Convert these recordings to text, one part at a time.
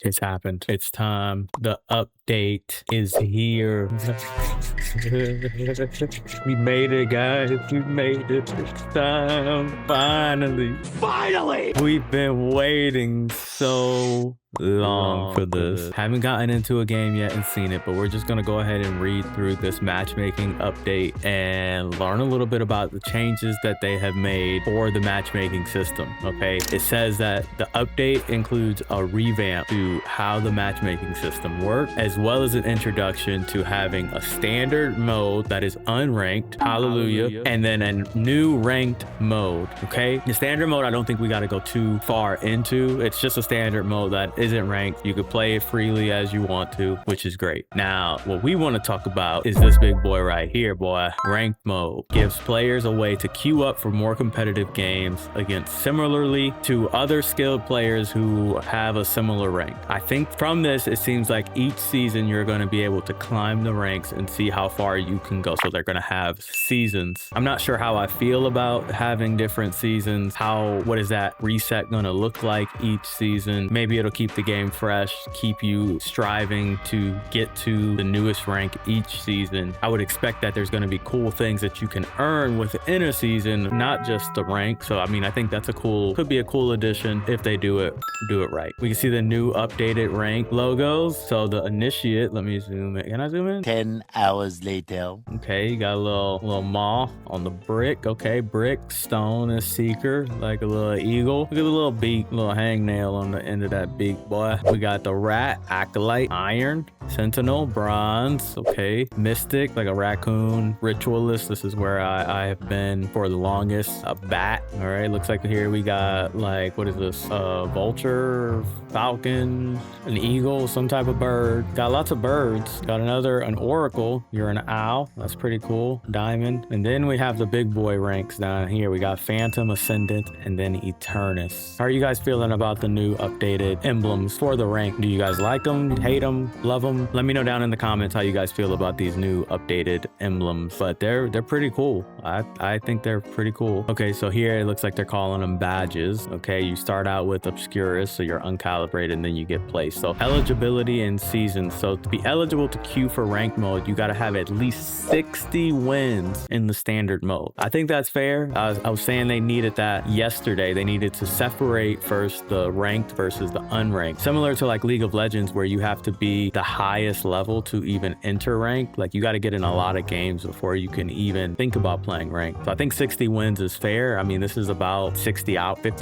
It's happened. It's time. The update is here. We made it, guys. We made it. It's time. Finally. Finally! We've been waiting so long for this. Haven't gotten into a game yet and seen it, but we're just gonna go ahead and read through this matchmaking update and learn a little bit about the changes that they have made for the matchmaking system. Okay, it says that the update includes a revamp to how the matchmaking system works, as well as an introduction to having a standard mode that is unranked, hallelujah, and then a new ranked mode. Okay, the standard mode I don't think we got to go too far into. It's just a standard mode that isn't ranked. You could play it freely as you want to, which is great. Now, what we want to talk about is this big boy right here, boy. Ranked mode gives players a way to queue up for more competitive games against similarly to other skilled players who have a similar rank. I think from this, it seems like each season you're going to be able to climb the ranks and see how far you can go. So they're going to have seasons. I'm not sure how I feel about having different seasons. What is that reset going to look like each season? Maybe it'll keep the game fresh, keep you striving to get to the newest rank each season. I would expect that there's going to be cool things that you can earn within a season, not just the rank. So I mean, I think that's could be a cool addition if they do it right. We can see the new updated rank logos. So the initiate, let me zoom in. Can I zoom in? 10 hours later. Okay, you got a little maw on the brick. Okay, brick, stone, and seeker, like a little eagle. Look at the little beak, little hangnail on the end of that beak, boy. We got the rat, acolyte, iron, sentinel, bronze. Okay, mystic, like a raccoon, ritualist. This is where I have been for the longest. A bat. All right, looks like here we got like, what is this? Vulture, falcon, an eagle, some type of bird. Got lots of birds. Got an oracle. You're an owl. That's pretty cool. Diamond. And then we have the big boy ranks down here. We got phantom, ascendant, and then eternus. How are you guys feeling about the new updated emblems for the rank? Do you guys like them, hate them, love them? Let me know down in the comments how you guys feel about these new updated emblems, but they're pretty cool. I think they're pretty cool. Okay, so here it looks like they're calling them badges. Okay, you start out with obscurus, so you're uncalibrated, and then you get placed. So eligibility and seasons. So to be eligible to queue for ranked mode, you got to have at least 60 wins in the standard mode. I think that's fair. I was saying they needed that yesterday. They needed to separate first the ranked versus the unranked. Similar to like League of Legends, where you have to be the highest level to even enter ranked. Like you got to get in a lot of games before you can even think about playing ranked. So I think 60 wins is fair. I mean, this is about 50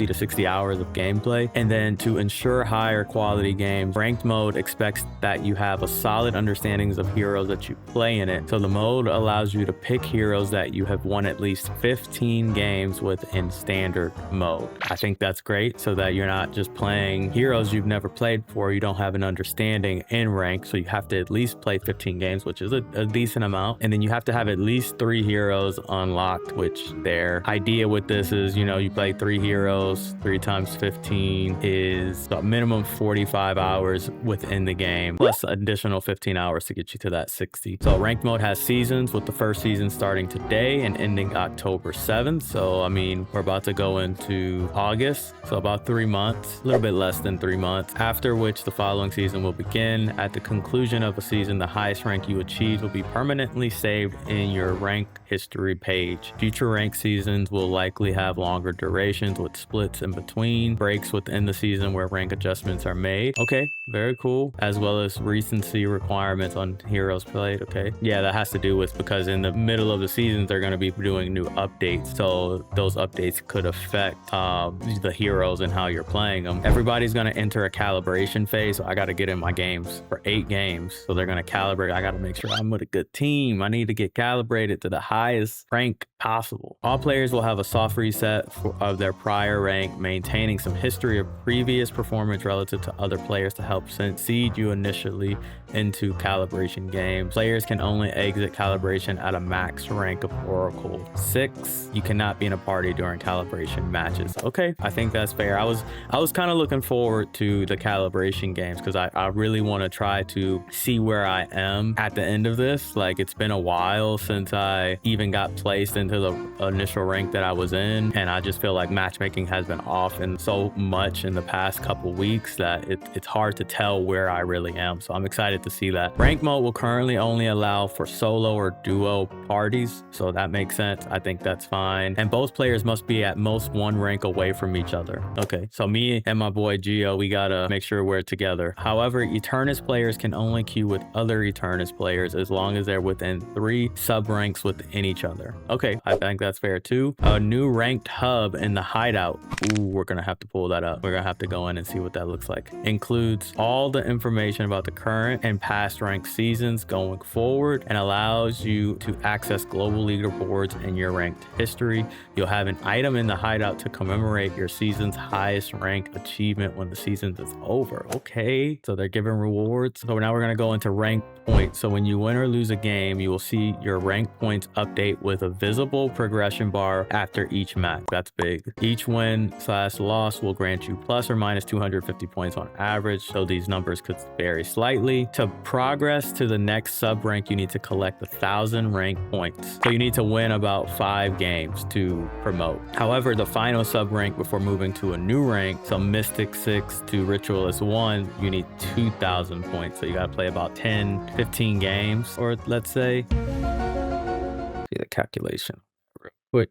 to 60 hours of gameplay. And then to ensure higher quality games, ranked mode expects that you have a solid understandings of heroes that you play in it. So the mode allows you to pick heroes that you have won at least 15 games with in standard mode. I think that's great, so that you're not just playing heroes you've never played before. You don't have an understanding in rank, so you have to at least play 15 games, which is a decent amount. And then you have to have at least 3 heroes unlocked, which their idea with this is, you know, you play 3 heroes, 3 times 15 is a minimum 45 hours within the game, plus additional 15 hours to get you to that 60. So ranked mode has seasons, with the first season starting today and ending October 7th. So I mean, we're about to go into August, so about 3 months, a little bit less than 3 months, after which the following season will begin. At the conclusion of a season, the highest rank you achieve will be permanently saved in your rank history page. Future rank seasons will likely have longer durations, with splits in between, breaks within the season where rank adjustments are made. Okay, very cool. As well as recency requirements on heroes played. Okay, yeah, that has to do with, because in the middle of the seasons they're going to be doing new updates, so those updates could affect the heroes and how you're playing them. Everybody's going to enter a calibration phase, so I got to get in my games for 8 games, so they're going to calibrate. I got to make sure I'm with a good team. I need to get calibrated to the highest rank possible. All players will have a soft reset of their prior rank, maintaining some history of previous performance relative to other players to help seed you initially into calibration games. Players can only exit calibration at a max rank of Oracle 6. You cannot be in a party during calibration matches. Okay, I think that's fair. I was kind of looking forward to the calibration games, because I really want to try to to see where I am at the end of this. Like, it's been a while since I even got placed into the initial rank that I was in, and I just feel like matchmaking has been off in so much in the past couple weeks that it's hard to tell where I really am. So I'm excited to see that. Rank mode will currently only allow for solo or duo parties, so that makes sense. I think that's fine. And both players must be at most one rank away from each other. Okay, so me and my boy Gio, we gotta make sure we're together. However, Eternus players can only queue with other Eternus players as long as they're within 3 sub-ranks within each other. Okay, I think that's fair too. A new ranked hub in the hideout. Ooh, we're gonna have to pull that up. We're gonna have to go in and see what that looks like. Includes all the information about the current and past ranked seasons going forward and allows you to access global leaderboards and your ranked history. You'll have an item in the hideout to commemorate your season's highest rank achievement when the season is over. Okay, so they're giving rewards. So now we're gonna go into ranked points. So when you win or lose a game, you will see your rank points update with a visible progression bar after each match. That's big. Each win/loss will grant you plus or minus 250 points on average, so these numbers could vary slightly. To progress to the next sub rank, you need to collect 1,000 rank points. So you need to win about 5 games to promote. However, the final sub rank before moving to a new rank, so Mystic 6 to Ritualist 1, you need 2,000 points. So you gotta play about 10-15 games, or let's say, see the calculation real quick.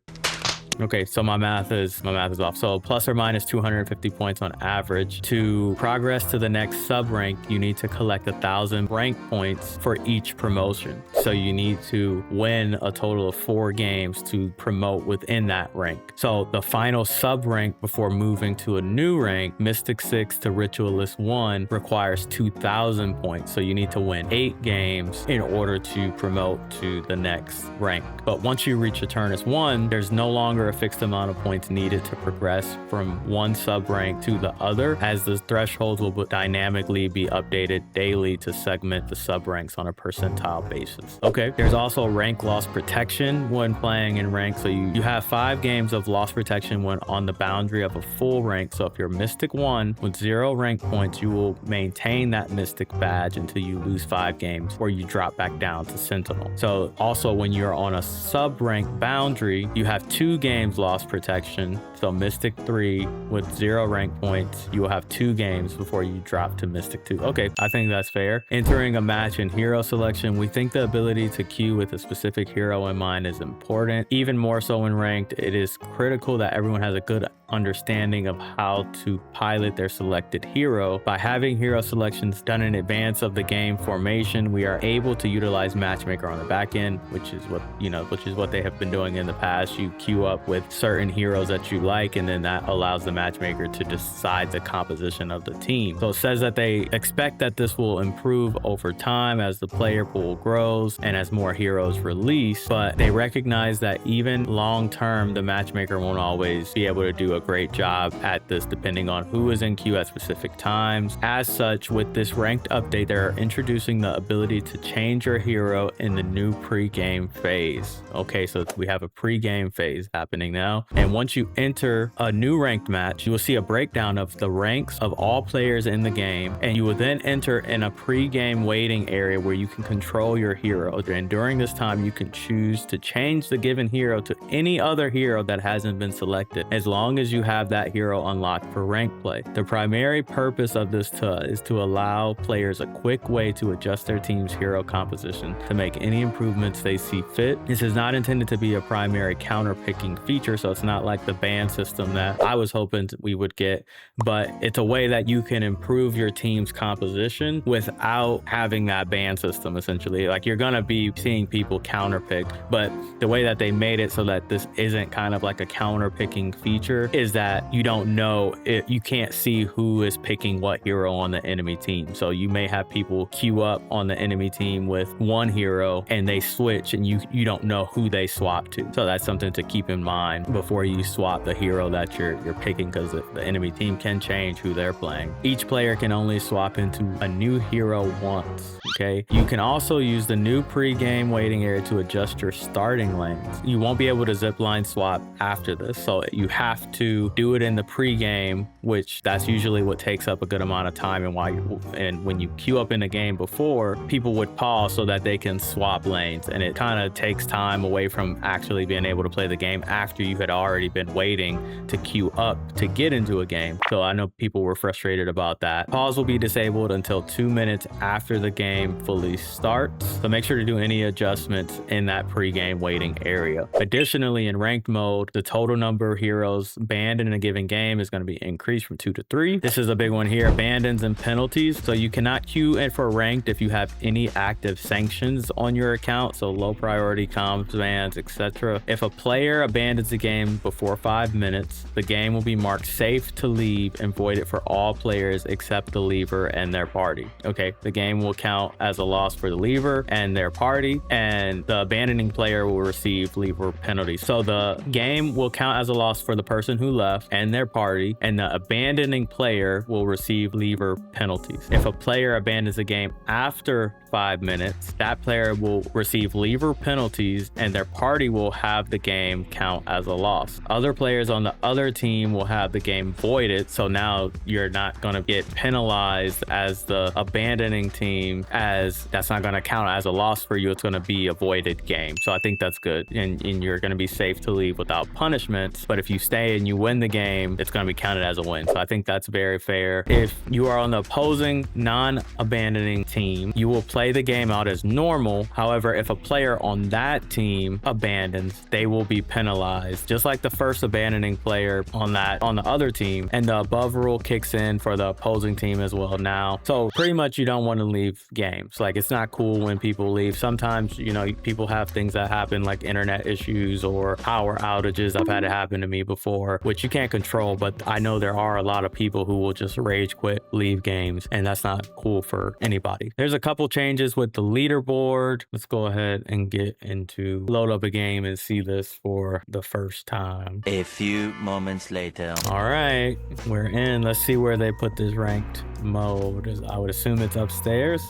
Okay, so my math is off. So plus or minus 250 points on average. To progress to the next sub rank, you need to collect 1,000 rank points for each promotion. So you need to win a total of 4 games to promote within that rank. So the final sub rank before moving to a new rank, Mystic 6 to Ritualist 1, requires 2,000 points. So you need to win 8 games in order to promote to the next rank. But once you reach Eternus 1, there's no longer a fixed amount of points needed to progress from one sub rank to the other, as the thresholds will dynamically be updated daily to segment the sub ranks on a percentile basis. Okay, there's also rank loss protection when playing in rank. So you have 5 games of loss protection when on the boundary of a full rank. So if you're Mystic 1 with 0 rank points, you will maintain that Mystic badge until you lose 5 games or you drop back down to Sentinel. So also when you're on a sub rank boundary, you have 2 games loss protection. So Mystic 3 with 0 rank points, you will have 2 games before you drop to Mystic 2. Okay, I think that's fair. Entering a match in hero selection, we think the ability to queue with a specific hero in mind is important. Even more so in ranked, it is critical that everyone has a good understanding of how to pilot their selected hero. By having hero selections done in advance of the game formation, we are able to utilize Matchmaker on the back end, which is what they have been doing in the past. You queue up with certain heroes that you like, and then that allows the matchmaker to decide the composition of the team. So it says that they expect that this will improve over time as the player pool grows and as more heroes release, but they recognize that even long term, the matchmaker won't always be able to do a great job at this depending on who is in queue at specific times. As such, with this ranked update, they're introducing the ability to change your hero in the new pre-game phase. Okay, so we have a pre-game phase happening now, and once you enter a new ranked match, you will see a breakdown of the ranks of all players in the game, and you will then enter in a pre-game waiting area where you can control your hero, and during this time you can choose to change the given hero to any other hero that hasn't been selected, as long as you have that hero unlocked for rank play. The primary purpose of this is to allow players a quick way to adjust their team's hero composition to make any improvements they see fit. This is not intended to be a primary counter picking feature, so it's not like the ban system that I was hoping we would get, but it's a way that you can improve your team's composition without having that ban system. Essentially, like, you're gonna be seeing people counter pick, but the way that they made it so that this isn't kind of like a counter picking feature is that you don't know you can't see who is picking what hero on the enemy team. So you may have people queue up on the enemy team with one hero and they switch, and you don't know who they swap to. So that's something to keep in mind before you swap the hero that you're picking, because the enemy team can change who they're playing. Each player can only swap into a new hero once. Okay, you can also use the new pre-game waiting area to adjust your starting lanes. You won't be able to zipline swap after this, so you have to to do it in the pregame, which that's usually what takes up a good amount of time. And when you queue up in the game before, people would pause so that they can swap lanes, and it kind of takes time away from actually being able to play the game after you had already been waiting to queue up to get into a game. So I know people were frustrated about that. Pause will be disabled until 2 minutes after the game fully starts, so make sure to do any adjustments in that pregame waiting area. Additionally, in ranked mode, the total number of heroes banned in a given game is going to be increased from 2 to 3. This is a big one here: abandons and penalties. So you cannot queue in for ranked if you have any active sanctions on your account, so low priority comms bans, etc. If a player abandons the game before 5 minutes, the game will be marked safe to leave and voided for all players except the leaver and their party. Okay, the game will count as a loss for the leaver and their party, and the abandoning player will receive leaver penalties. So the game will count as a loss for the person who left and their party, and the abandoning player will receive leaver penalties. If a player abandons the game after 5 minutes, that player will receive leaver penalties and their party will have the game count as a loss. Other players on the other team will have the game voided, so now you're not going to get penalized as the abandoning team, as that's not going to count as a loss for you. It's going to be a voided game. So I think that's good, and you're going to be safe to leave without punishments. But if you stay and you win the game, it's going to be counted as a win. So I think that's very fair. If you are on the opposing non-abandoning team, you will play the game out as normal. However, if a player on that team abandons, they will be penalized, just like the first abandoning player on the other team, and the above rule kicks in for the opposing team as well now. So pretty much you don't want to leave games. Like, it's not cool when people leave. Sometimes, you know, people have things that happen, like internet issues or power outages. I've had it happen to me before, which you can't control, but I know there are a lot of people who will just rage quit, leave games, and that's not cool for anybody. There's a couple changes with the leaderboard. Let's go ahead and get into load up a game and see this for the first time. A few moments later. All right, we're in. Let's see where they put this ranked mode. I would assume it's upstairs.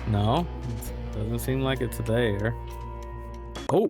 No, it doesn't seem like it's there. Oh,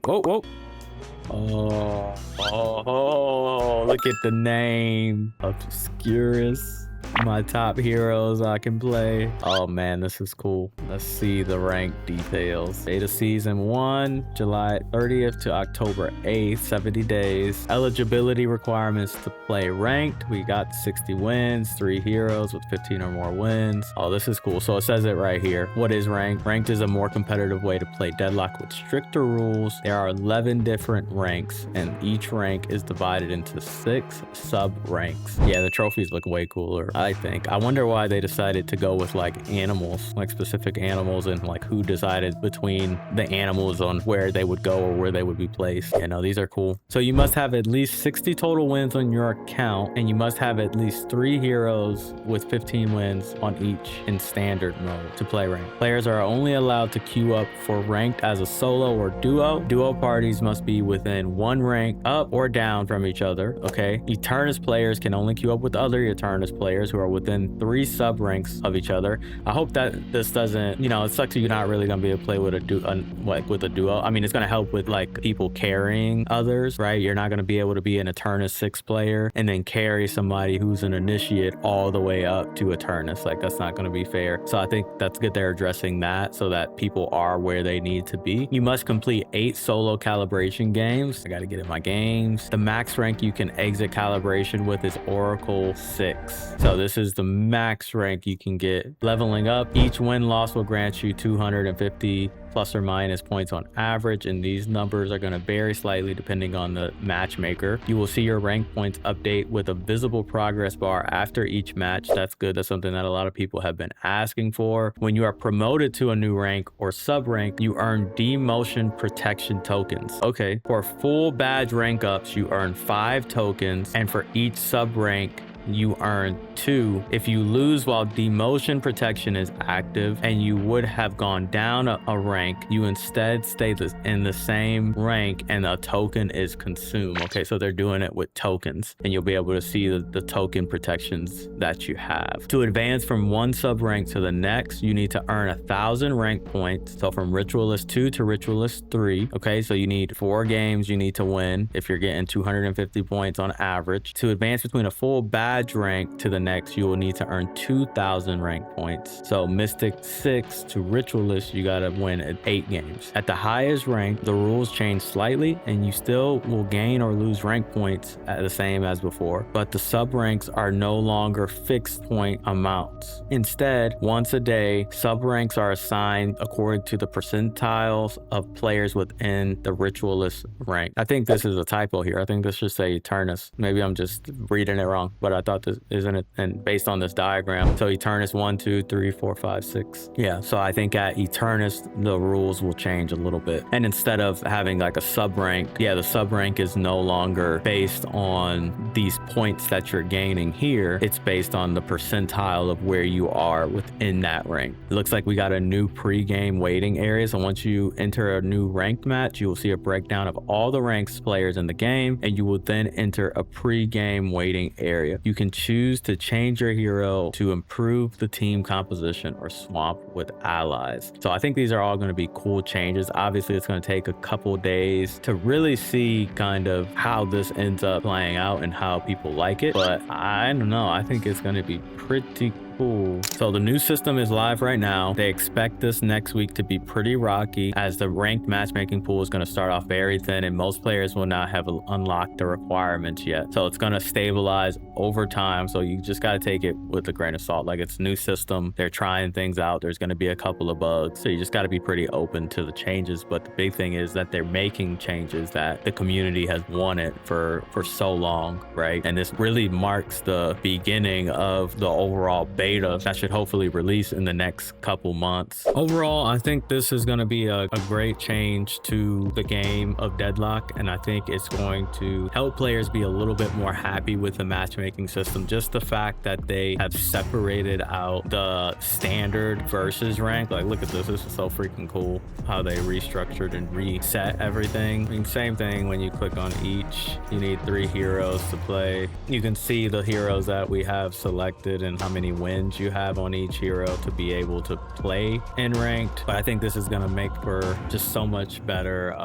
look at the name. Obscurus. My top heroes I can play. Oh man, this is cool. Let's see the rank details. Beta season 1, July 30th to October 8th, 70 days. Eligibility requirements to play ranked. We got 60 wins, 3 heroes with 15 or more wins. Oh, this is cool. So it says it right here. What is ranked? Ranked is a more competitive way to play Deadlock with stricter rules. There are 11 different ranks, and each rank is divided into 6 sub-ranks. Yeah, the trophies look way cooler, I think. I wonder why they decided to go with like animals, like specific animals, and like who decided between the animals on where they would go or where they would be placed. You know, these are cool. So you must have at least 60 total wins on your account, and you must have at least 3 heroes with 15 wins on each in standard mode to play ranked. Players are only allowed to queue up for ranked as a solo or duo. Duo parties must be within 1 rank up or down from each other. Okay. Eternus players can only queue up with other Eternus players who are within 3 sub ranks of each other. I hope that this doesn't, you know, it sucks that you're not really gonna be able to play with a duo. I mean, it's gonna help with like people carrying others, right? You're not gonna be able to be an Eternus 6 player and then carry somebody who's an initiate all the way up to Eternus. Like, that's not gonna be fair. So I think that's good they're addressing that so that people are where they need to be. You must complete 8 solo calibration games. I gotta get in my games. The max rank you can exit calibration with is Oracle 6. So this is the max rank you can get. Leveling up, each win-loss will grant you 250 plus or minus points on average, and these numbers are going to vary slightly depending on the matchmaker. You will see your rank points update with a visible progress bar after each match. That's good. That's something that a lot of people have been asking for. When you are promoted to a new rank or sub rank, you earn demotion protection tokens. Okay, for full badge rank ups, you earn 5 tokens, and for each sub rank you earn 2. If you lose while demotion protection is active and you would have gone down a rank, you instead stay in the same rank and a token is consumed. Okay, so they're doing it with tokens, and you'll be able to see the token protections that you have. To advance from one sub rank to the next, you need to earn 1,000 rank points. So from Ritualist 2 to Ritualist 3. Okay, so you need 4 games you need to win if you're getting 250 points on average. To advance between a full badge rank to the next, you will need to earn 2,000 rank points. So Mystic 6 to Ritualist, you gotta win at 8 games. At the highest rank, the rules change slightly and you still will gain or lose rank points at the same as before, but the sub ranks are no longer fixed point amounts. Instead, once a day, sub ranks are assigned according to the percentiles of players within the Ritualist rank. I think this is a typo here. I think this should say Eternus. Maybe I'm just reading it wrong, but I thought this isn't it. And based on this diagram, so Eternus 1, 2, 3, 4, 5, 6. Yeah, so I think at Eternus, the rules will change a little bit. And instead of having like a sub rank, yeah, the sub rank is no longer based on these points that you're gaining here. It's based on the percentile of where you are within that rank. It looks like we got a new pre-game waiting area. So once you enter a new ranked match, you will see a breakdown of all the ranks players in the game, and you will then enter a pre-game waiting area. You can choose to change your hero to improve the team composition or swap with allies. So I think these are all going to be cool changes. Obviously, it's going to take a couple days to really see kind of how this ends up playing out and how people like it, but I don't know. I think it's going to be pretty cool. So the new system is live right now. They expect this next week to be pretty rocky, as the ranked matchmaking pool is going to start off very thin and most players will not have unlocked the requirements yet. So it's going to stabilize over time. So you just got to take it with a grain of salt. Like, it's a new system. They're trying things out. There's going to be a couple of bugs. So you just got to be pretty open to the changes. But the big thing is that they're making changes that the community has wanted for so long, right? And this really marks the beginning of the overall beta that should hopefully release in the next couple months. Overall, I think this is going to be a great change to the game of Deadlock, and I think it's going to help players be a little bit more happy with the matchmaking system. Just the fact that they have separated out the standard versus rank. Like, look at this. This is so freaking cool how they restructured and reset everything. I mean, same thing when you click on each. You need 3 heroes to play. You can see the heroes that we have selected and how many wins you have on each hero to be able to play in ranked. But I think this is going to make for just so much better,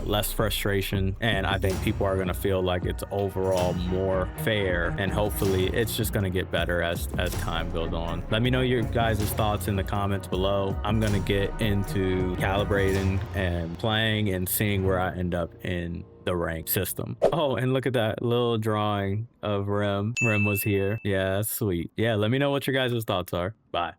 less frustration, and I think people are going to feel like it's overall more fair, and hopefully it's just going to get better as time goes on. Let me know your guys' thoughts in the comments below. I'm going to get into calibrating and playing and seeing where I end up in the rank system. Oh, and look at that little drawing of Rim. Rim was here. Yeah, that's sweet. Yeah, let me know what your guys' thoughts are. Bye.